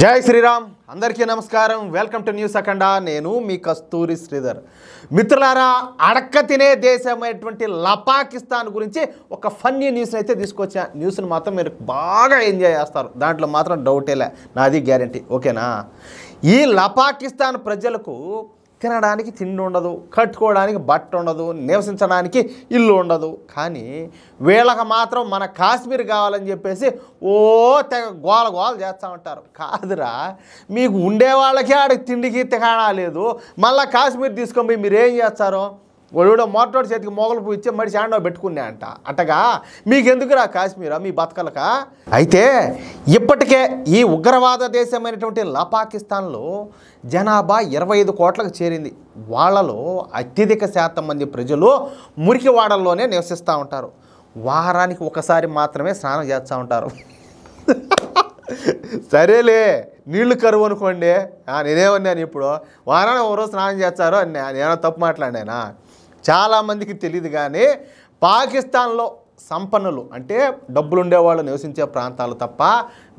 జై శ్రీరామ్ అందరికీ నమస్కారం వెల్కమ్ టు న్యూస్ అఖండ నేను మీ కస్తూరి శ్రీధర్ మిత్రులారా అడక్క తినే దేశమైనటువంటి పాకిస్తాన్ గురించి ఒక ఫన్నీ న్యూస్ అయితే తీసుకొచ్చా న్యూస్ని మాత్రం మీరు బాగా ఎంజాయ్ చేస్తారు దాంట్లో మాత్రం డౌటేలే నాది గ్యారంటీ ఓకేనా ఈ పాకిస్తాన్ ప్రజలకు తినడానికి తిండి ఉండదు కట్టుకోవడానికి బట్ట ఉండదు నివసించడానికి ఇల్లు ఉండదు కానీ వీళ్ళకి మాత్రం మన కాశ్మీర్ కావాలని చెప్పేసి ఓ తెగ గోల గోల చేస్తూ ఉంటారు కాదురా మీకు ఉండే వాళ్ళకి ఆడికి తిండికి తికాణా లేదు మళ్ళీ కాశ్మీర్ తీసుకొని పోయి మీరు ఏం చేస్తారు వాడు మోటార్ చేతికి మొగలు పువ్వు ఇచ్చే మడి శాండో పెట్టుకున్నా అంట అట్టగా మీకెందుకురా కాశ్మీరా మీ బతకలక అయితే ఇప్పటికే ఈ ఉగ్రవాద దేశమైనటువంటి పాకిస్తాన్లో జనాభా 25 కోట్లకు చేరింది వాళ్ళలో అత్యధిక శాతం మంది ప్రజలు మురికివాడల్లోనే నివసిస్తూ ఉంటారు వారానికి ఒకసారి మాత్రమే స్నానం చేస్తూ ఉంటారు సరేలే నీళ్లు కరువు అనుకోండి నేనేమన్నాను ఇప్పుడు వారానికి ఒక రోజు స్నానం చేస్తారు అని నేనేమో తప్పు మాట్లాడానా చాలామందికి తెలియదు కానీ పాకిస్తాన్లో సంపన్నులు అంటే డబ్బులు ఉండేవాళ్ళు నివసించే ప్రాంతాలు తప్ప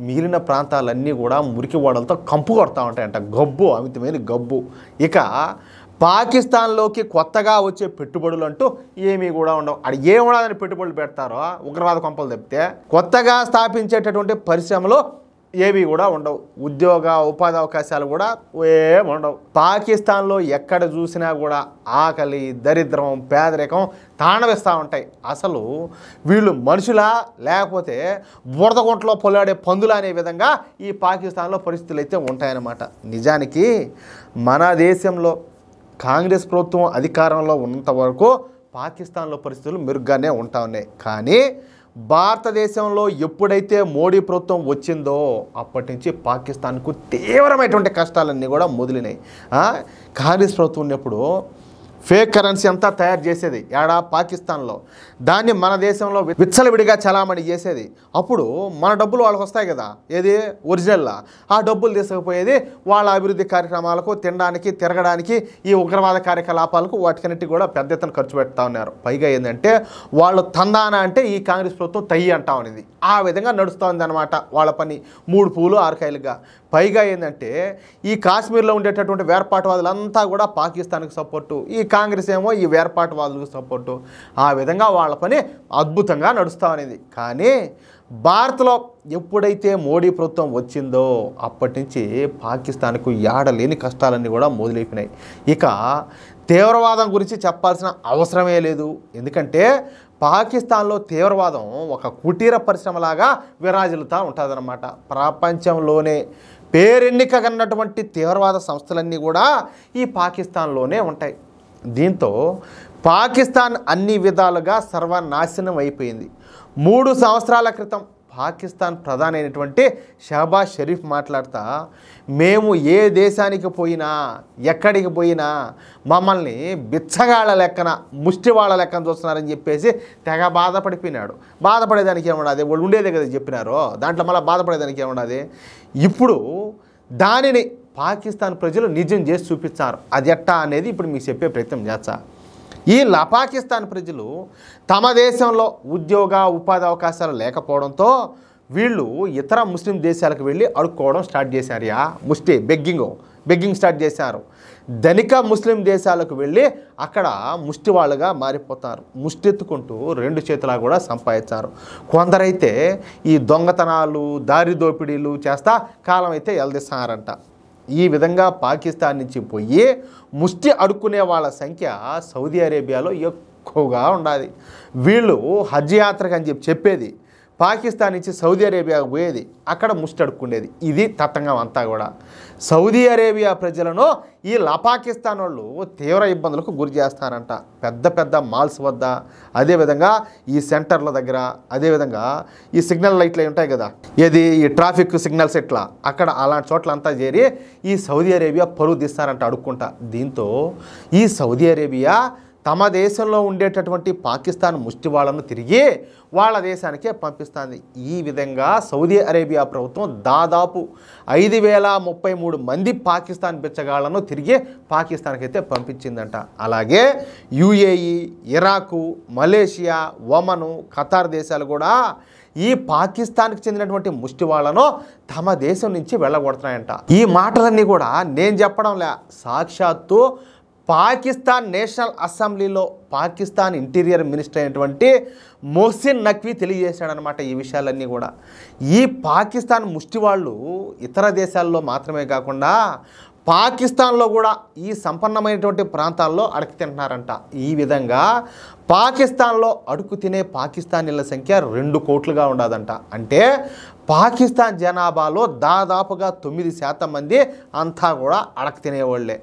మిగిలిన ప్రాంతాలన్నీ కూడా మురికి ఓడలతో కంపు కొడతా ఉంటాయంట గబ్బు అమితమైన గబ్బు ఇక పాకిస్తాన్లోకి కొత్తగా వచ్చే పెట్టుబడులు అంటూ ఏమీ కూడా ఉండవు అది ఏముండదని పెట్టుబడులు పెడతారో ఉగ్రవాద కొంపలు తప్పితే కొత్తగా స్థాపించేటటువంటి పరిశ్రమలు ఏవి కూడా ఉండవు ఉపాధి అవకాశాలు కూడా ఏముండవు పాకిస్తాన్లో ఎక్కడ చూసినా కూడా ఆకలి దరిద్రం పేదరికం తాండవిస్తూ ఉంటాయి అసలు వీళ్ళు మనుషులా లేకపోతే బురద గుంటలో పొలాడే పందులు అనే విధంగా ఈ పాకిస్తాన్లో పరిస్థితులు అయితే ఉంటాయన్నమాట నిజానికి మన దేశంలో కాంగ్రెస్ ప్రభుత్వం అధికారంలో ఉన్నంత వరకు పాకిస్తాన్లో పరిస్థితులు మెరుగ్గానే ఉంటా ఉన్నాయి కానీ భారతదేశంలో ఎప్పుడైతే మోడీ ప్రభుత్వం వచ్చిందో అప్పటి నుంచి పాకిస్తాన్కు తీవ్రమైనటువంటి కష్టాలన్నీ కూడా మొదలైనాయి కాంగ్రెస్ ప్రభుత్వం ఉన్నప్పుడు ఫేక్ కరెన్సీ అంతా తయారు చేసేది ఏడా పాకిస్తాన్లో దాన్ని మన దేశంలో విచ్చలవిడిగా చలామణి చేసేది అప్పుడు మన డబ్బులు వాళ్ళకి వస్తాయి కదా ఏది ఒరిజినల్లా ఆ డబ్బులు తీసుకుపోయేది వాళ్ళ అభివృద్ధి కార్యక్రమాలకు తినడానికి తిరగడానికి ఈ ఉగ్రవాద కార్యకలాపాలకు వాటికన్నిటి కూడా పెద్ద ఎత్తున ఖర్చు పెడతా ఉన్నారు పైగా ఏంటంటే వాళ్ళు తందాన అంటే ఈ కాంగ్రెస్ ప్రభుత్వం తయ్యి అంటా ఉన్నది ఆ విధంగా నడుస్తుంది అనమాట వాళ్ళ పని 3 పూలు 6 కాయలుగా పైగా ఏంటంటే ఈ కాశ్మీర్లో ఉండేటటువంటి వేర్పాటువాదులంతా కూడా పాకిస్తాన్కి సపోర్టు ఈ కాంగ్రెస్ ఏమో ఈ వేర్పాటువాదులకు సపోర్టు ఆ విధంగా వాళ్ళ పని అద్భుతంగా నడుస్తూ అనేది కానీ భారత్లో ఎప్పుడైతే మోడీ ప్రభుత్వం వచ్చిందో అప్పటి నుంచి పాకిస్తాన్కు ఏడలేని కష్టాలన్నీ కూడా మొదలైపోయినాయి ఇక తీవ్రవాదం గురించి చెప్పాల్సిన అవసరమే లేదు ఎందుకంటే పాకిస్తాన్లో తీవ్రవాదం ఒక కుటీర పరిశ్రమలాగా విరాజిల్లుతూ ఉంటుందన్నమాట ప్రపంచంలోనే పేరెన్నికగన్నటువంటి తీవ్రవాద సంస్థలన్నీ కూడా ఈ పాకిస్తాన్లోనే ఉంటాయి దీంతో పాకిస్తాన్ అన్ని విధాలుగా సర్వనాశనం అయిపోయింది 3 సంవత్సరాల క్రితం పాకిస్తాన్ ప్రధాని అయినటువంటి షహబాజ్ షరీఫ్ మాట్లాడుతూ మేము ఏ దేశానికి పోయినా ఎక్కడికి పోయినా మమ్మల్ని బిచ్చగాళ్ళ లెక్కన ముష్టివాళ్ళ లెక్కన చూస్తున్నారని చెప్పేసి తెగ బాధపడిపోయినాడు బాధపడేదానికి ఏముండదు వాళ్ళు ఉండేదే కదా చెప్పినారో దాంట్లో మళ్ళీ బాధపడేదానికి ఏముండదు ఇప్పుడు దానిని పాకిస్తాన్ ప్రజలు నిజం చేసి చూపించారు అది ఎట్టా అనేది ఇప్పుడు మీకు చెప్పే ప్రయత్నం చేస్తా ఈ పాకిస్తాన్ ప్రజలు తమ దేశంలో ఉపాధి అవకాశాలు లేకపోవడంతో వీళ్ళు ఇతర ముస్లిం దేశాలకు వెళ్ళి అడుక్కోవడం స్టార్ట్ చేశారు బెగ్గింగ్ స్టార్ట్ చేశారు ధనిక ముస్లిం దేశాలకు వెళ్ళి అక్కడ ముష్టి వాళ్ళుగా మారిపోతారు ముష్టెత్తుకుంటూ 2 చేతులా కూడా సంపాదించారు కొందరైతే ఈ దొంగతనాలు దారి దోపిడీలు చేస్తా కాలం అయితే ఎల్దిస్తున్నారంట ఈ విధంగా పాకిస్తాన్ నుంచి పోయి ముష్టి అడుక్కునే వాళ్ళ సంఖ్య సౌదీ అరేబియాలో ఎక్కువగా ఉండాలి వీళ్ళు హజ్ యాత్రకు అని చెప్పేది పాకిస్తాన్ నుంచి సౌదీ అరేబియాకు పోయేది అక్కడ ముష్టి అడుక్కునేది ఇది తతంగం అంతా కూడా సౌదీ అరేబియా ప్రజలను ఈ పాకిస్తాన్ వాళ్ళు తీవ్ర ఇబ్బందులకు గురి చేస్తారంట పెద్ద మాల్స్ వద్ద అదేవిధంగా ఈ సెంటర్ల దగ్గర అదేవిధంగా ఈ సిగ్నల్ లైట్లు ఉంటాయి కదా ఏది ఈ ట్రాఫిక్ సిగ్నల్స్ ఇట్లా అక్కడ అలాంటి చోట్లంతా చేరి ఈ సౌదీ అరేబియా పరువు తీస్తారంట అడుక్కుంటా దీంతో ఈ సౌదీ అరేబియా తమ దేశంలో ఉండేటటువంటి పాకిస్తాన్ ముష్టి వాళ్ళను తిరిగి వాళ్ళ దేశానికే పంపిస్తుంది ఈ విధంగా సౌదీ అరేబియా ప్రభుత్వం దాదాపు 5033 మంది పాకిస్తాన్ బిచ్చగాళ్లను తిరిగి పాకిస్తాన్కి అయితే పంపించిందంట అలాగే యుఏఈ ఇరాకు మలేషియా ఒమను ఖతార్ దేశాలు కూడా ఈ పాకిస్తాన్కి చెందినటువంటి ముష్టి వాళ్ళను తమ దేశం నుంచి వెళ్ళగొడుతున్నాయంట. ఈ మాటలన్నీ కూడా నేను చెప్పడంలే, సాక్షాత్తు పాకిస్తాన్ నేషనల్ అసెంబ్లీలో పాకిస్తాన్ ఇంటీరియర్ మినిస్టర్ అయినటువంటి మొహసిన్ నఖ్వీ తెలియజేశాడనమాట ఈ విషయాలన్నీ కూడా. ఈ పాకిస్తాన్ ముష్టి వాళ్ళు ఇతర దేశాల్లో మాత్రమే కాకుండా పాకిస్తాన్లో కూడా ఈ సంపన్నమైనటువంటి ప్రాంతాల్లో అడుగు తింటున్నారంట. ఈ విధంగా పాకిస్తాన్లో అడుగు తినే పాకిస్తానీల సంఖ్య 2 కోట్లుగా ఉండదంట. అంటే పాకిస్తాన్ జనాభాలో దాదాపుగా 9% మంది అంతా కూడా అడక తినేవాళ్ళే.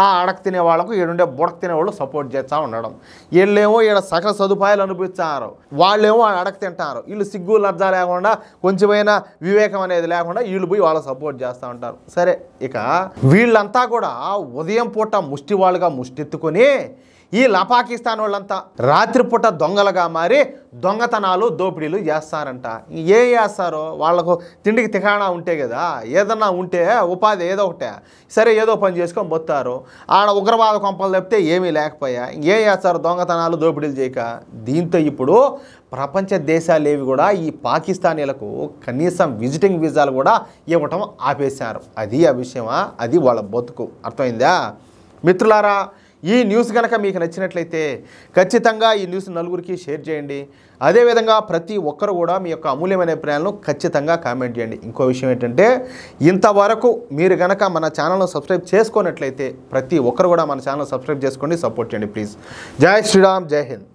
ఆ అడక తినే వాళ్ళకు ఈడుండే బుడక తినేవాళ్ళు సపోర్ట్ చేస్తూ ఉండడం, వీళ్ళేమో ఈడ సకల సదుపాయాలు అనుభవిస్తారు, వాళ్ళేమో అడక తింటారు. వీళ్ళు సిగ్గు లజ్జ లేకుండా కొంచెమైనా వివేకం అనేది లేకుండా వీళ్ళు పోయి వాళ్ళ సపోర్ట్ చేస్తూ ఉంటారు. సరే, ఇక వీళ్ళంతా కూడా ఉదయం పూట ముష్టి వాళ్ళుగా ముష్టెత్తుకొని ఈ పాకిస్తాన్ వాళ్ళంతా రాత్రిపూట దొంగలుగా మారి దొంగతనాలు దోపిడీలు చేస్తారంట. ఏం చేస్తారో వాళ్ళకు తిండికి తికాణా ఉంటే కదా, ఏదన్నా ఉంటే ఉపాధి ఏదో ఒకటే, సరే ఏదో పని చేసుకొని పోతారు. ఆడ ఉగ్రవాద కొంపలు తప్పితే ఏమీ లేకపోయా ఏం చేస్తారు, దొంగతనాలు దోపిడీలు చేయక. దీంతో ఇప్పుడు ప్రపంచ దేశాలు ఏవి కూడా ఈ పాకిస్తానీలకు కనీసం విజిటింగ్ వీసాలు కూడా ఇవ్వటం ఆపేశారు. అది ఆ విషయమా, అది వాళ్ళ బతుకు. అర్థమైందా మిత్రులారా? ఈ న్యూస్ కనుక మీకు నచ్చినట్లయితే ఖచ్చితంగా ఈ న్యూస్ నలుగురికి షేర్ చేయండి. అదేవిధంగా ప్రతి ఒక్కరు కూడా మీ యొక్క అమూల్యమైన అభిప్రాయాలను ఖచ్చితంగా కామెంట్ చేయండి. ఇంకో విషయం ఏంటంటే, ఇంతవరకు మీరు కనుక మన ఛానల్ను సబ్స్క్రైబ్ చేసుకున్నట్లయితే ప్రతి ఒక్కరు కూడా మన ఛానల్ సబ్స్క్రైబ్ చేసుకోండి, సపోర్ట్ చేయండి ప్లీజ్. జై శ్రీరామ్, జై హింద్.